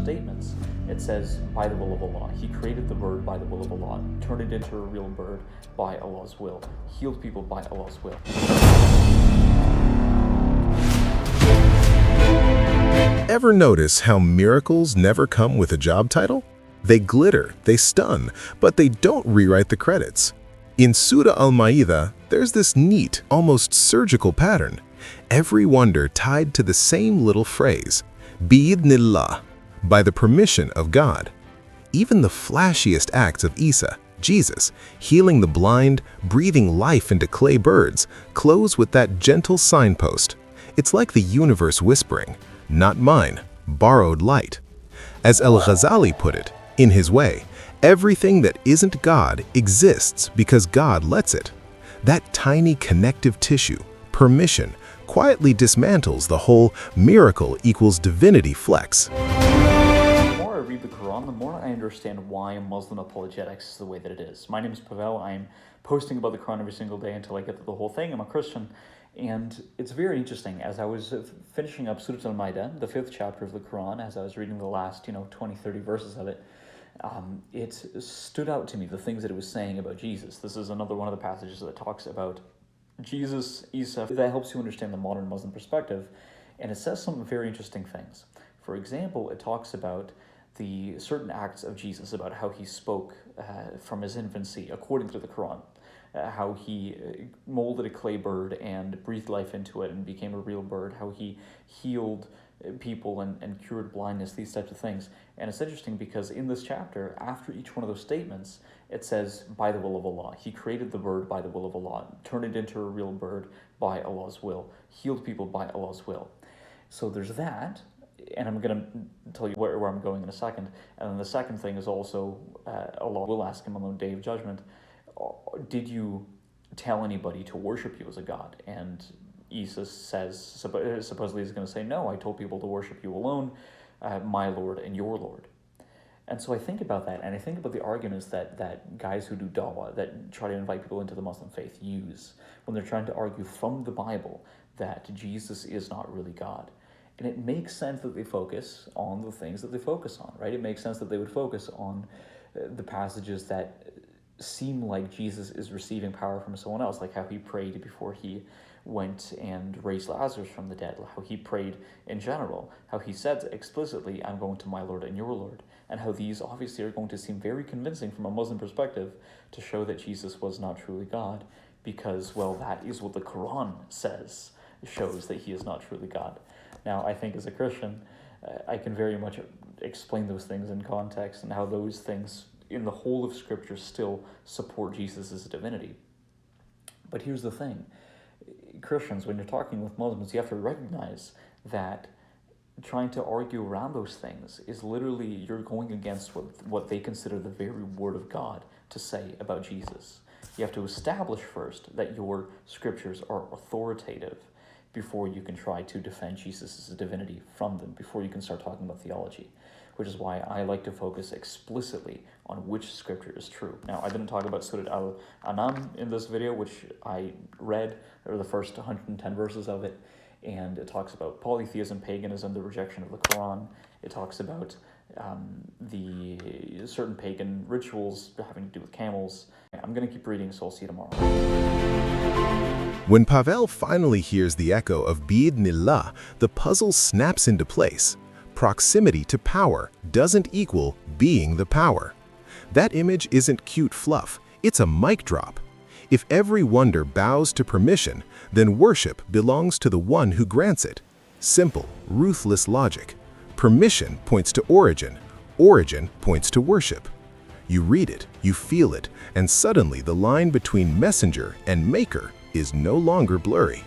statements, it says, by the will of Allah. He created the bird by the will of Allah, turned it into a real bird by Allah's will, healed people by Allah's will. Ever notice how miracles never come with a job title? They glitter, they stun, but they don't rewrite the credits. In Surah Al-Ma'idah, there's this neat, almost surgical pattern. Every wonder tied to the same little phrase, bi-idznillah, by the permission of God. Even the flashiest acts of Isa, Jesus, healing the blind, breathing life into clay birds, close with that gentle signpost. It's like the universe whispering, not mine, borrowed light. As Al-Ghazali put it, in his way, everything that isn't God exists because God lets it. That tiny connective tissue, permission, quietly dismantles the whole miracle equals divinity flex. The more I read the Quran, the more I understand why Muslim apologetics is the way that it is. My name is Pavel. I'm posting about the Quran every single day until I get to the whole thing. I'm a Christian. And it's very interesting. As I was finishing up Surah Al-Ma'idah, the 5th chapter of the Quran, as I was reading the last, 20, 30 verses of it, it stood out to me, the things that it was saying about Jesus. This is another one of the passages that talks about Jesus, Isa, that helps you understand the modern Muslim perspective. And it says some very interesting things. For example, it talks about the certain acts of Jesus, about how he spoke from his infancy, according to the Quran. How he molded a clay bird and breathed life into it and became a real bird, how he healed people and cured blindness, these types of things. And it's interesting because in this chapter, after each one of those statements, it says, by the will of Allah. He created the bird by the will of Allah, turned it into a real bird by Allah's will, healed people by Allah's will. So there's that, and I'm going to tell you where I'm going in a second. And then the second thing is also, Allah will ask him on the Day of Judgment, did you tell anybody to worship you as a god? And Isa says, supposedly he's going to say, no, I told people to worship you alone, my Lord and your Lord. And so I think about that, and I think about the arguments that guys who do Daawah, that try to invite people into the Muslim faith, use when they're trying to argue from the Bible that Jesus is not really God. And it makes sense that they focus on the things that they focus on, right? It makes sense that they would focus on the passages that seem like Jesus is receiving power from someone else, like how he prayed before he went and raised Lazarus from the dead, how he prayed in general, how he said explicitly, I'm going to my Lord and your Lord, and how these obviously are going to seem very convincing from a Muslim perspective to show that Jesus was not truly God, because, well, that is what the Quran shows that he is not truly God. Now, I think as a Christian, I can very much explain those things in context and how those things in the whole of Scripture still support Jesus' divinity. But here's the thing. Christians, when you're talking with Muslims, you have to recognize that trying to argue around those things is literally, you're going against what they consider the very word of God to say about Jesus. You have to establish first that your scriptures are authoritative before you can try to defend Jesus' divinity from them, before you can start talking about theology, which is why I like to focus explicitly on which scripture is true. Now, I didn't talk about Surah Al-An'am in this video, which I read, or the first 110 verses of it, and it talks about polytheism, paganism, the rejection of the Quran. It talks about the certain pagan rituals having to do with camels. I'm going to keep reading, so I'll see you tomorrow. When Pavel finally hears the echo of bi-idznillah, the puzzle snaps into place. Proximity to power doesn't equal being the power. That image isn't cute fluff, it's a mic drop. If every wonder bows to permission, then worship belongs to the one who grants it. Simple, ruthless logic. Permission points to origin, origin points to worship. You read it, you feel it, and suddenly the line between messenger and maker is no longer blurry.